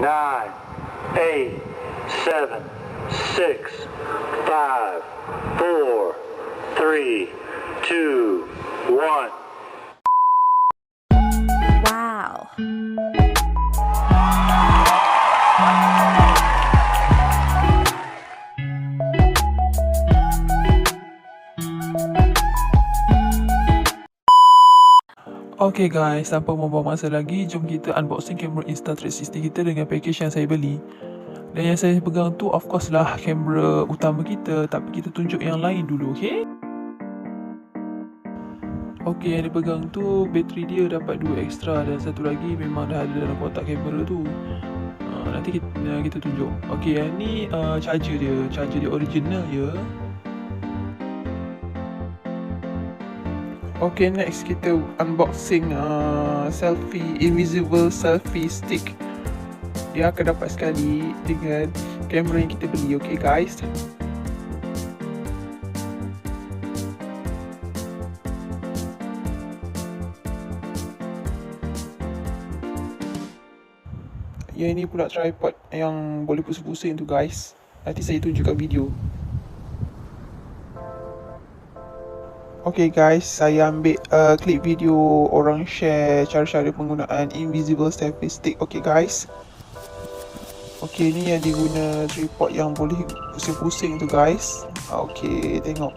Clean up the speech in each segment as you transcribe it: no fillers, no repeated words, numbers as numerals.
9, 8, 7, 6, 5, 4, 3, 2, 1. Wow. Okay guys, tanpa membuang masa lagi, jom kita unboxing kamera Insta360 kita dengan package yang saya beli. Dan yang saya pegang tu of course lah kamera utama kita, tapi kita tunjuk yang lain dulu, okay? Okay, yang dipegang tu bateri dia dapat 2 extra dan satu lagi memang dah ada dalam kotak kamera tu. Nanti kita tunjuk. Okay, yang ni charger dia original ya. Okay, next kita unboxing invisible selfie stick. Dia akan dapat sekali dengan kamera yang kita beli, okay guys. Yang ini pula tripod yang boleh pusing-pusing tu guys. Nanti saya tunjukkan video. Okay guys, saya ambil klip video orang share cara-cara penggunaan invisible selfie stick. Okay guys. Okay, ni yang diguna tripod yang boleh pusing-pusing tu guys. Okay, tengok.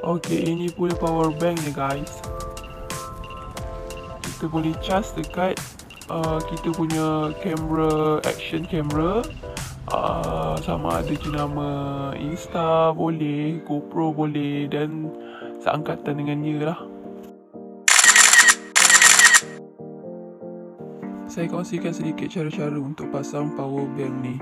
Okay, ini pula power bank ni guys. Kita boleh charge dekat kita punya kamera, action camera. Sama ada jenama Insta boleh, GoPro boleh dan seangkatan dengannya lah. Saya kongsikan sedikit cara-cara untuk pasang power bank ni.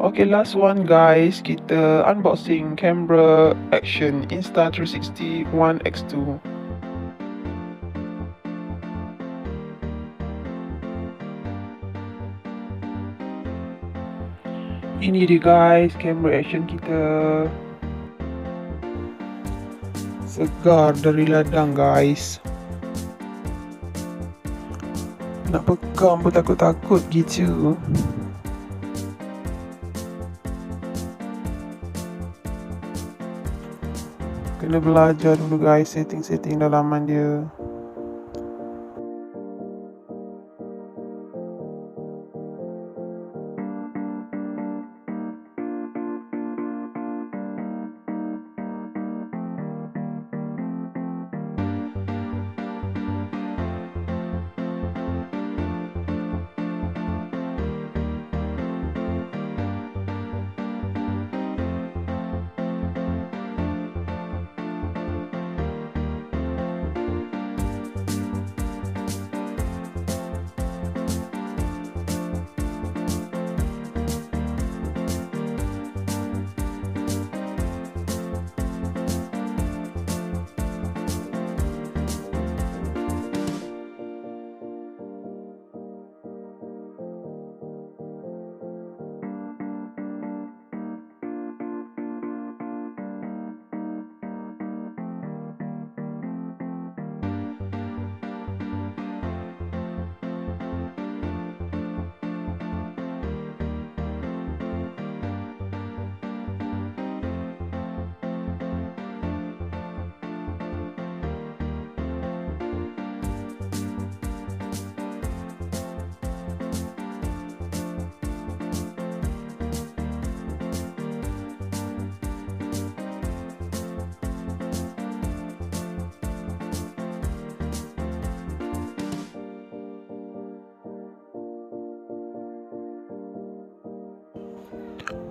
Okay, last one guys, kita unboxing camera action Insta360 One X2. Ini dia guys, camera action kita. Segar dari ladang guys. Nak pegang pun takut-takut gitu. Kena belajar dulu guys setting-setting dalaman dia.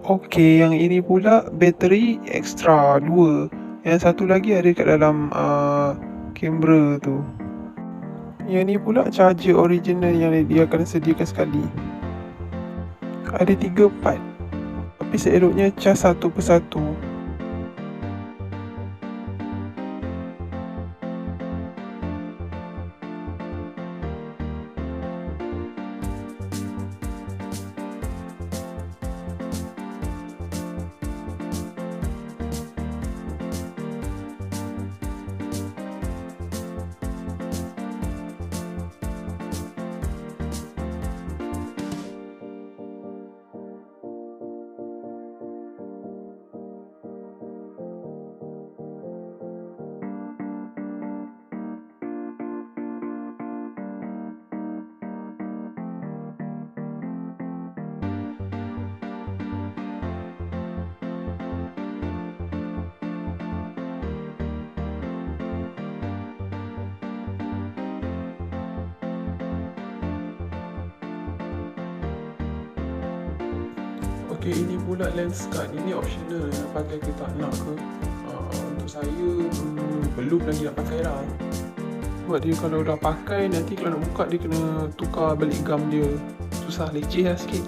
Okey, yang ini pula bateri extra 2. Yang satu lagi ada kat dalam kamera tu. Yang ni pula charger original yang dia akan sediakan sekali. Ada 3 part. Tapi seeloknya cas satu persatu. Okey, ini pula lens card. Ini optional, nak pakai ke tak nak ke. Untuk saya belum lagi nak pakai lah. Sebab dia kalau dah pakai, nanti kalau nak buka dia kena tukar balik gam dia. Susah, leceh lah sikit.